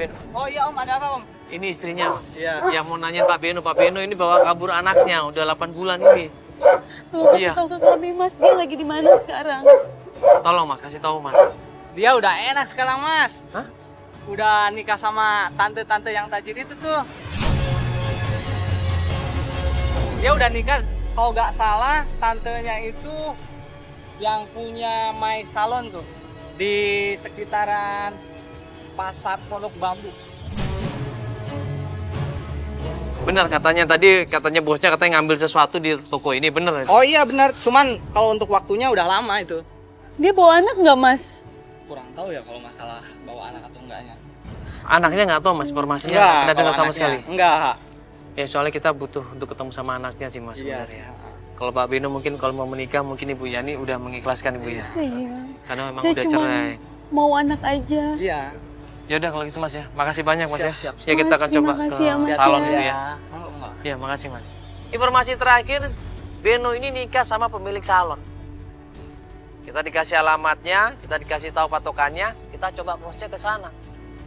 Beno. Oh iya Om, ada apa Om? Ini istrinya, Mas. Iya. Yang mau nanya Pak Beno ini bawa kabur anaknya, udah 8 bulan ini. Tolong Iya. kasih tahu ke kami, Mas. Dia lagi di mana sekarang? Tolong Mas, kasih tahu Mas. Dia udah enak sekarang Mas. Hah? Udah nikah sama tante-tante yang tajir itu tuh. Dia udah nikah, kalau nggak salah tantenya itu yang punya My Salon tuh di sekitaran Pasar Pondok Bambu. Benar katanya bosnya ngambil sesuatu di toko ini, bener. Oh iya benar, cuman kalau untuk waktunya udah lama itu. Dia bawa anak nggak, Mas? Kurang tahu ya kalau masalah bawa anak atau enggaknya. Anaknya nggak tahu Mas, informasinya nggak dengar sama sekali. Enggak. Ya soalnya kita butuh untuk ketemu sama anaknya sih Mas Iya. sebenarnya. Kalau Pak Beno mungkin kalau mau menikah mungkin Ibu Yani udah mengikhlaskan Ibu ya. Iya. Karena memang Saya udah cuma cerai. mau anak aja. Iya. Ya udah kalau gitu Mas ya. Makasih banyak Mas ya. Siap. Ya kita akan Mas, coba terima kasih ya, ke Mas, salon ya. itu ya. Enggak. Ya makasih Mas. Informasi terakhir, Beno ini nikah sama pemilik salon. Kita dikasih alamatnya, kita dikasih tahu patokannya, kita coba cross-check ke sana.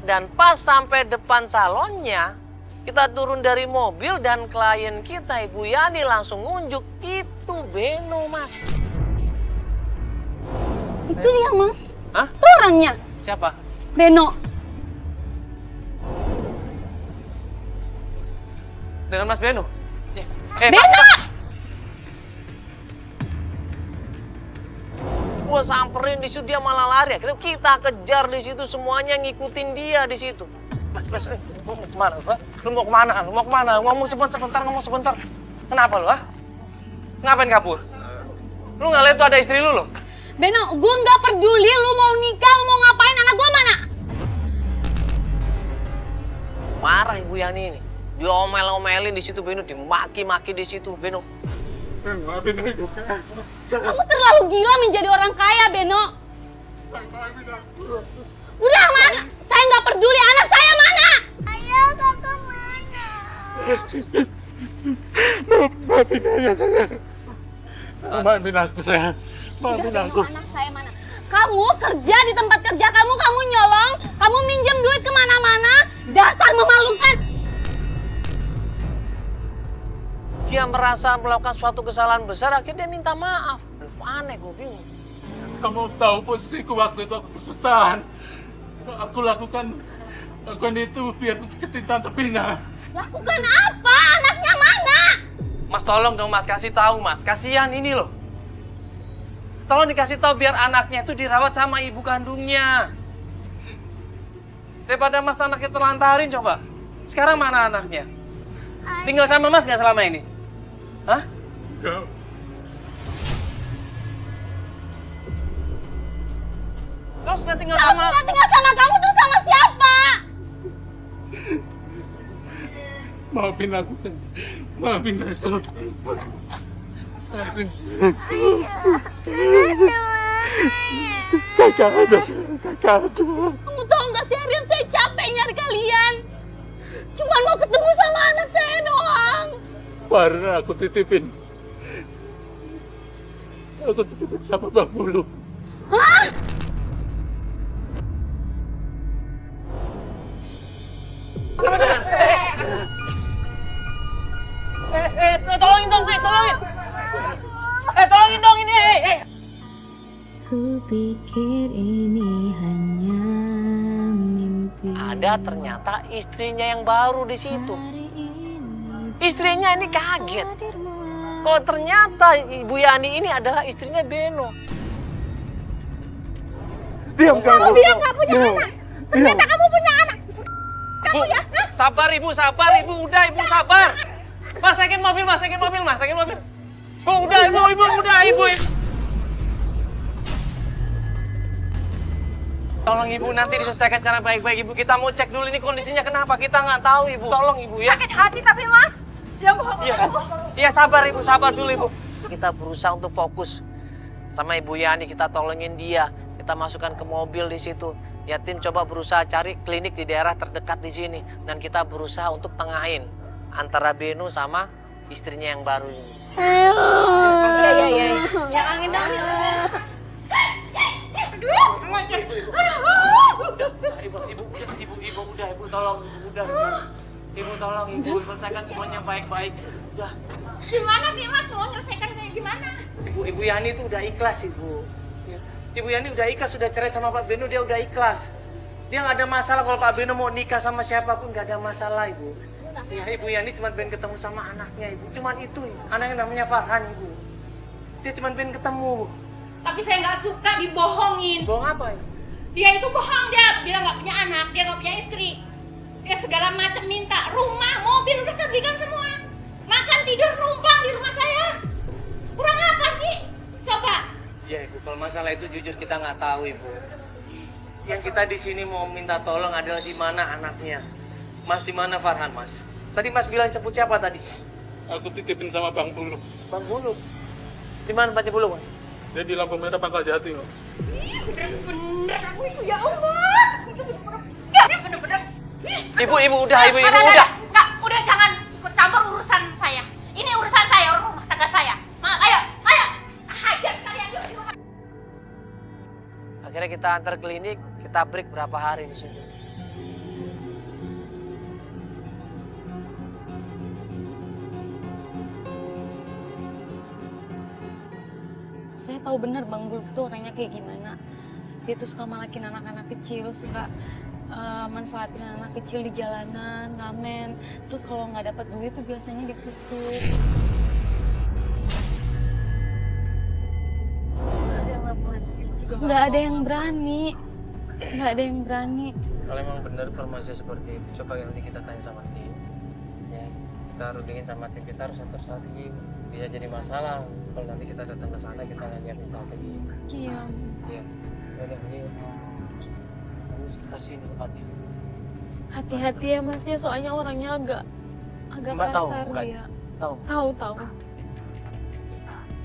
Dan pas sampai depan salonnya, kita turun dari mobil dan klien kita Ibu Yani langsung nunjuk itu Beno Mas. Itu dia, Mas. Hah? Itu orangnya. Siapa? Beno. Dengan Mas Beno? Ya. Beno! Gua samperin di situ dia malah lari. Akhirnya kita kejar di situ semuanya ngikutin dia di situ. Mas, lu mau kemana? Lu mau kemana? Lu mau kemana? Ngomong sebentar. Kenapa lu, ah? Ngapain kabur? Lu nggak lihat tuh ada istri lu loh? Beno, gue nggak peduli lu mau nikah, lu mau ngapain, anak gue mana? Marah Ibu Yani ini. Diomel-omelin di situ Beno, dimaki-maki di situ Beno. Kamu terlalu gila menjadi orang kaya, Beno. Udah, mana? Saya nggak peduli, anak saya mana? Ayah, kakak mana? Maafin ayah saya. Maafin aku saya. Maafin Udah, aku. Beno, anak saya mana? Kamu kerja di tempat kerja kamu nyolong, kamu minjem duit kemana-mana, dasar memalukan. Dia merasa melakukan suatu kesalahan besar, akhirnya dia minta maaf. Aneh, gue bingung. Kamu tahu posisiku waktu itu aku kesusahan. Aku lakukan itu biar deketin Tante Pina. Lakukan apa? Anaknya mana? Mas tolong dong Mas, kasih tahu Mas. Kasihan ini loh. Tolong dikasih tahu biar anaknya itu dirawat sama ibu kandungnya. Daripada Mas anaknya terlantarin coba. Sekarang mana anaknya? Tinggal sama Mas nggak selama ini? Hah? Enggak. Terus nggak tinggal Kalau sama... nggak tinggal sama kamu terus sama siapa? Maafin aku. Maafin aku. Saya Kakak ada. Kamu tahu nggak sih, Aryan, saya capek nyari kalian. Cuman mau ketemu sama anak saya doang. Baru aku titipin. Sama Bang Bulu. Hah? Tolongin dong, tolongin. Tolongin dong ini, Kupikir ini hanya mimpi. Ada ternyata istrinya yang baru di situ. Hari ini Istrinya ini kaget. Kalau ternyata Ibu Yani ini adalah istrinya Beno. Diam kamu. Bilang nggak punya anak. Ternyata kamu punya anak. Bu, sabar Ibu, udah Ibu sabar. Mas naikin mobil. Bu, udah Ibu. Tolong Ibu, nanti diselesaikan secara baik-baik Ibu. Kita mau cek dulu ini kondisinya kenapa. Kita nggak tahu Ibu. Tolong Ibu ya. Sakit hati tapi, Mas. Ya bohong. Iya sabar Ibu, sabar dulu Ibu. Kita berusaha untuk fokus sama Ibu Yani, kita tolongin dia. Kita masukkan ke mobil di situ. Ya tim coba berusaha cari klinik di daerah terdekat di sini. Dan kita berusaha untuk tengahin antara Beno sama istrinya yang baru ini. Yang angin dong. Aduh. Ibu udah, ibu tolong, ibu tolong, ibu selesaikan semuanya baik-baik. Udah. Gimana sih Mas mau nyelesaikan kayak gimana? Ibu Yani itu udah ikhlas, Ibu. Ya. Ibu Yani udah ikhlas, sudah cerai sama Pak Beno, dia udah ikhlas. Dia nggak ada masalah kalau Pak Beno mau nikah sama siapapun, nggak ada masalah, Ibu. Ya, Ibu Yani cuma pengen ketemu sama anaknya, Ibu. Cuman itu, anaknya namanya Farhan, Ibu. Dia cuma pengen ketemu, Bu. Tapi saya nggak suka dibohongin. Bohong apa, Ibu? Dia itu bohong, dia bilang nggak punya anak, dia nggak punya istri. Dia segala macam minta rumah, mobil udah saya belikan semua. Makan tidur numpang di rumah saya. Kurang apa sih? Coba. Ya, Ibu, kalau masalah itu jujur kita nggak tahu, Ibu. Yang kita di sini mau minta tolong adalah di mana anaknya. Mas, di mana Farhan, Mas? Tadi Mas bilang sebut siapa tadi? Aku titipin sama Bang Buluk. Bang Buluk. Di mana tempatnya Buluk, Mas? Dia di lampu merah Pangkal Jati, Mas. Bener-bener aku itu ya Allah. Dia bener-bener. Ibu udah. Enggak, udah jangan ikut campur urusan saya. Ini urusan saya, rumah tangga saya. Ayo. Hajar kalian yuk di rumah. Akhirnya kita antar klinik, kita break berapa hari di situ. Saya tahu benar Bang Buluk itu orangnya kayak gimana. Dia tuh suka malakin anak-anak kecil, suka manfaatin anak kecil di jalanan, ngamen. Terus kalau nggak dapat duit tuh biasanya dipukul. Nggak ada yang berani. Kalau emang benar informasi seperti itu, coba nanti kita tanya sama tim. Ya, kita rundingin sama tim, kita harus atur strategi. Bisa jadi masalah kalau nanti kita datang ke sana kita nggak nyiapin strategi. Iya, Mas. Iya. Udah, ini sekitar sini tempatnya. Hati-hati ya Mas ya, soalnya orangnya agak Mbak tahu, kasar bukan? ya. Tahu. Tahu.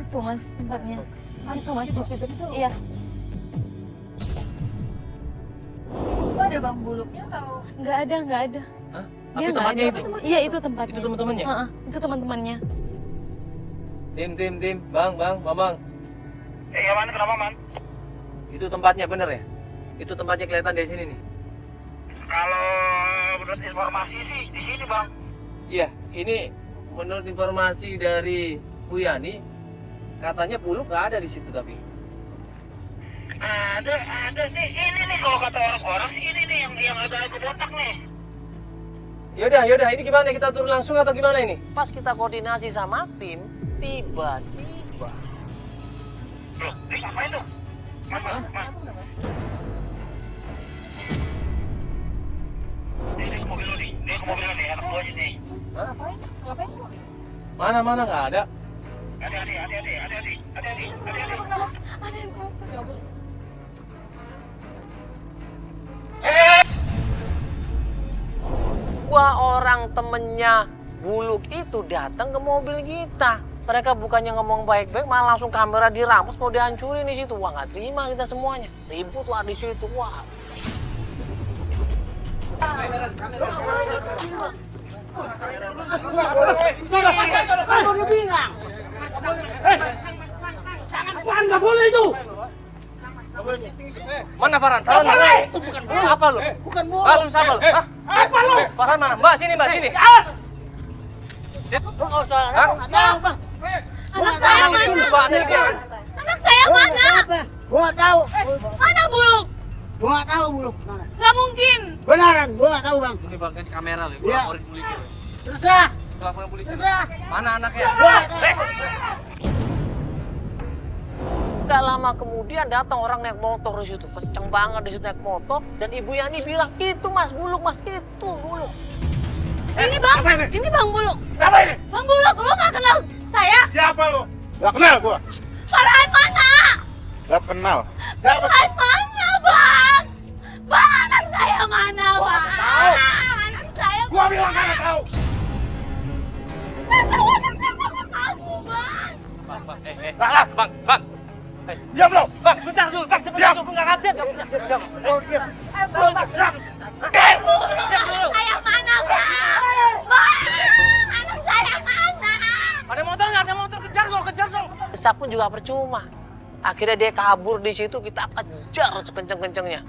Itu Mas tempatnya. Situ Mas di situ. Iya. Itu ada Bang Buluknya atau? Nggak ada. Hah? Dia Tapi nggak tempatnya ada. itu? Iya itu tempatnya. Itu teman-temannya? Heeh, itu teman-temannya. Tim. Bang. Iya man, kenapa man? Itu tempatnya bener ya? Itu tempatnya kelihatan dari sini nih? Kalau menurut informasi sih di sini bang. Iya, ini menurut informasi dari Bu Yani, katanya Buluk nggak ada di situ tapi. Ada sih ini nih kalau kata orang-orang sih ini nih yang ada botak nih. Yaudah, ini gimana? Kita turun langsung atau gimana ini? Pas kita koordinasi sama tim, tiba-tiba. Loh, ini ngapain tuh? Mas. Ini ke mobil lu nih, anak gua aja nih. Mana nggak ada? Hati-hati. Mas, ada yang kotor. Dua orang temennya Buluk itu datang ke mobil kita. Mereka bukannya ngomong baik-baik, malah langsung kamera dirampas, mau dihancurin di situ. Wah, nggak terima kita semuanya. Ribut lah di situ. Wah. Mana Farhan? Farhan mana? Itu bukan bola. Apa lu? Bukan bola. Lalu siapa lu? Apa lu? Farhan mana? Mbak sini. Anak saya mana? Anak saya mana? Gua nggak tahu. Mana Buluk? Gua nggak tahu Buluk mana. Gak mungkin. Beneran, gua nggak tahu bang. Ini bang, di kamera lu. Iya. Laporin polisi. Terserah. Laporin polisi. Terserah. Mana anaknya? Gak lama kemudian datang orang naik motor di situ, kenceng banget di situ naik motor, dan Ibu Yani bilang itu Mas Buluk, Mas itu Buluk. Ini Bang Buluk. Apa ini? Bang Buluk, lu gak kenal saya? Siapa lo? Gak kenal gua. Farhan mana? Gak kenal. Siapa sih? Farhan mana, Bang? Bang, anak saya mana, Bang? Anak saya Gua bilang gak tahu. Gak tahu anak saya sama kamu, Bang. Bang. Diam lo. Bang, bentar dulu, Bang, sebentar dulu, nggak kasih. Diam. Oh, diam. Buluk, anak saya mana, Bang? Bang, anak saya mana? Ada motor nggak? Ada motor, kejar dong. Desak pun juga percuma. Akhirnya dia kabur di situ, kita kejar sekenceng-kencengnya.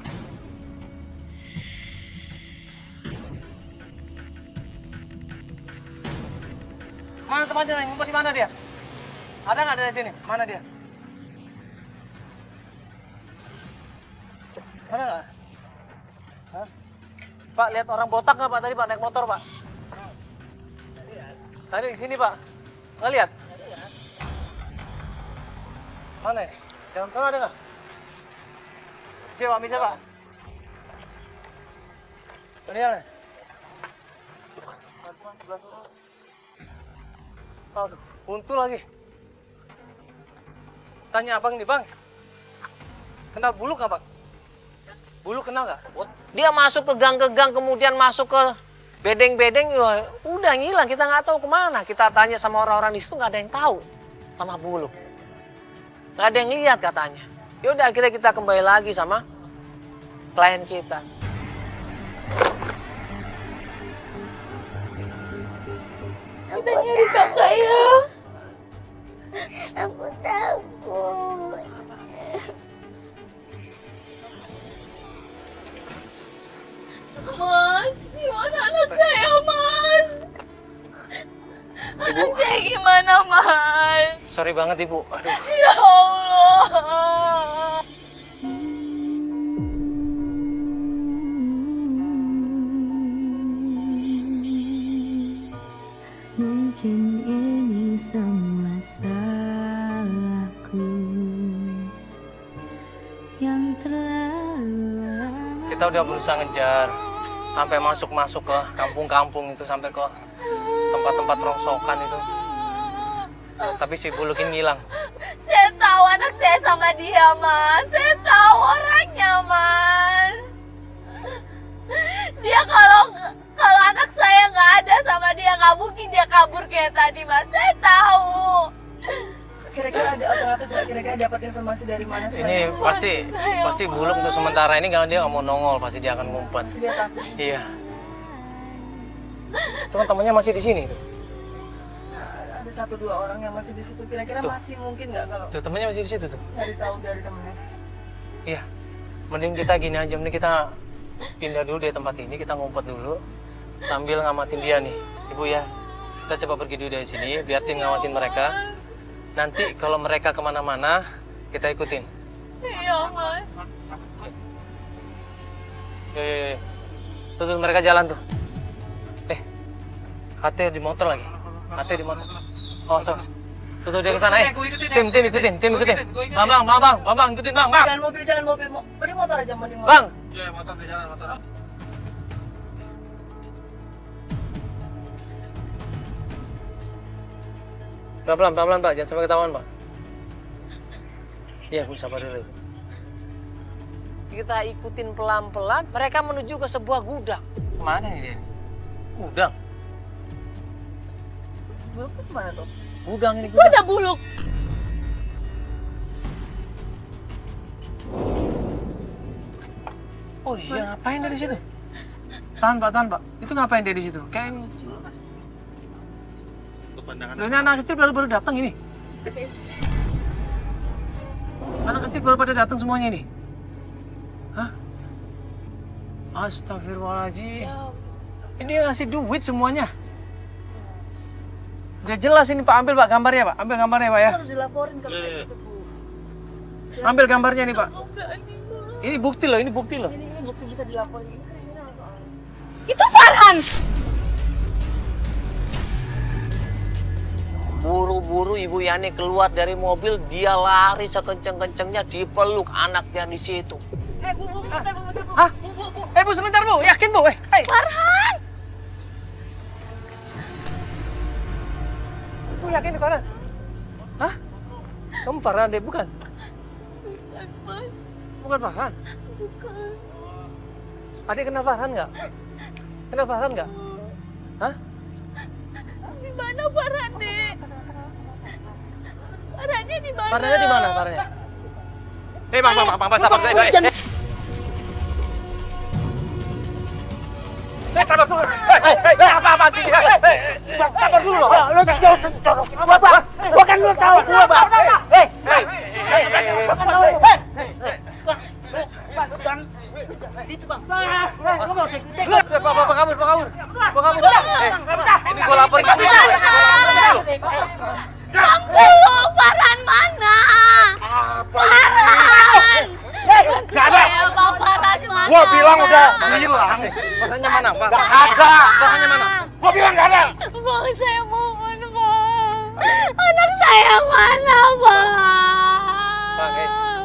Mana temannya yang ngumpet di mana dia? Ada nggak dari sini? Mana dia? Mana nggak? Hah? Pak, lihat orang botak nggak Pak tadi Pak naik motor Pak? Tadi di sini Pak. Nggak lihat? Mana ya? Jangan sana ada nggak? Bisa Pak, bisa Pak. Ini ya. Aduh, buntu lagi. Tanya abang nih bang, kenal Buluk nggak Bang? Buluk kenal nggak? Dia masuk ke gang kemudian masuk ke bedeng-bedeng, ya udah ngilang, kita nggak tahu kemana. Kita tanya sama orang-orang di situ nggak ada yang tahu sama Buluk. Nggak ada yang lihat katanya. Ya udah akhirnya kita kembali lagi sama klien kita. Kita nyari kakak ya. Aku takut. Mas, gimana anak saya, Mas? Anak saya gimana, Mas? Sorry banget Ibu. Aduh. Ya Allah. Mungkin ini semua salahku yang terlalu lama. Kita udah berusaha ngejar sampai masuk ke kampung-kampung itu, sampai ke tempat-tempat rongsokan itu. Tapi si Buluk ini hilang. Saya tahu anak saya sama dia, Mas. Saya tahu orangnya, Mas. Dia kalau anak saya nggak ada sama dia, nggak mungkin dia kabur kayak tadi, Mas. Saya tahu. Kira-kira ada apa-apa? Kira-kira dapat informasi dari mana? Ini pasti Buluk untuk sementara ini kalau dia nggak mau nongol, pasti dia akan ngumpet. Dia takut. Iya. Teman-temannya masih di sini tuh. Ada 1-2 orang yang masih di situ. Kira-kira Tuh. masih mungkin nggak kalau Tuh temannya masih di situ tuh. cari tahu dari temennya? Iya. Mending kita gini aja, mending kita pindah dulu dari tempat ini, kita ngumpet dulu sambil ngamatin dia nih, Ibu ya. Kita coba pergi dulu dari sini, biar tim ngawasin mereka. Nanti kalau mereka kemana-mana, kita ikutin. Iya, Mas. Yo. Tuh, mereka jalan tuh. hati di motor lagi. Hati di motor. Awas. Tuh dia ke sana ya. Tim ikutin. Bang, ikutin Bang. Jangan mobil. Mending motor aja, mending motor. Bang. Iya, motor di jalan, motor. Pelan-pelan Pak, jangan sampai ketahuan Pak. Iya, Bu, sabar dulu. Kita ikutin pelan-pelan, mereka menuju ke sebuah gudang. Kemana ini dia? Gudang. Buluk kemana tuh? Gudang ini Itu gudang. ada Buluk. Oh iya, ngapain dari situ? Tahan Pak. Itu ngapain dia di situ? Kayak ini. Loh, ini anak kecil baru datang ini. Anak kecil baru pada datang semuanya ini. Hah? Astagfirullahaladzim. Ini yang ngasih duit semuanya. Udah jelas ini Pak, ambil Pak gambarnya Pak. Ambil gambarnya Pak ya. Harus dilaporin kalau kayak gitu, Bu. Ambil gambarnya nih Pak. Ini bukti loh. Ini bukti bisa dilaporin. Ini kriminal soalnya. Itu Farhan. Buru-buru Ibu Yani keluar dari mobil, dia lari sekenceng-kencengnya, dipeluk anaknya di situ. Bu, bentar, Bu. Hah? Bu, sebentar Bu. Yakin Bu? Hey. Farhan. Bu yakin nih Farhan? Hah? Kamu Farhan deh, bukan? Bukan, Mas. Bukan Farhan? Bukan. Adik kenal Farhan nggak? Kenal Farhan nggak? Hah? Di mana Farhan, Dek? Farhannya di mana? Farhannya di mana Farhannya? Bang, sabar dulu. Sabar dulu. Apa sih? Sabar dulu loh. Lu jangan sorokin gua, Bang. Gua kan lu tahu gua, Bang. Hei. Itu, Bang. Lu mau sekte. Pak kabur. Ini gua laporin ke polisi. mana, Bang? Nggak ada. Setorannya mana? Gua bilang nggak ada. Bang, saya mohon, Bang. Anak saya mana, Bang? Bang,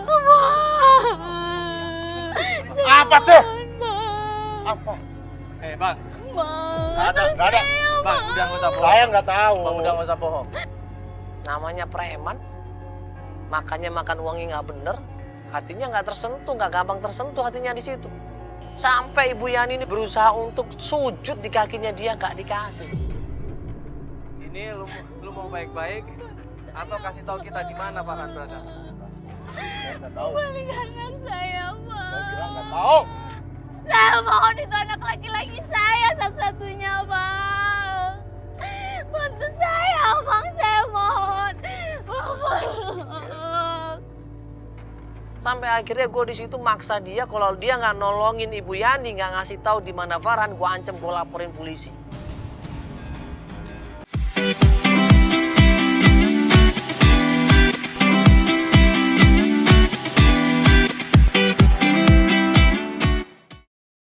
Bang. Apa sih? Bang. Apa? Bang. Bang, Nggak ada, anak nggak ada. saya, Bang, udah nggak usah bohong. Saya nggak tahu. Bang, udah nggak usah bohong. Namanya preman, makannya makan uangnya nggak bener, hatinya nggak tersentuh, nggak gampang tersentuh hatinya di situ. Sampai Ibu Yani ini berusaha untuk sujud di kakinya dia nggak dikasih. Ini lu mau baik-baik atau kasih tahu kita di mana Pak Han berada? Saya nggak tahu. balik anak saya, Bang. Saya bilang nggak tahu. Saya mohon itu anak laki-laki saya satu-satunya, Bang. Bantu saya, Bang. Saya mohon. Bang. Sampai akhirnya gue di situ maksa dia kalau dia nggak nolongin Ibu Yani, nggak ngasih tahu di mana Farhan, gue ancam gue laporin polisi.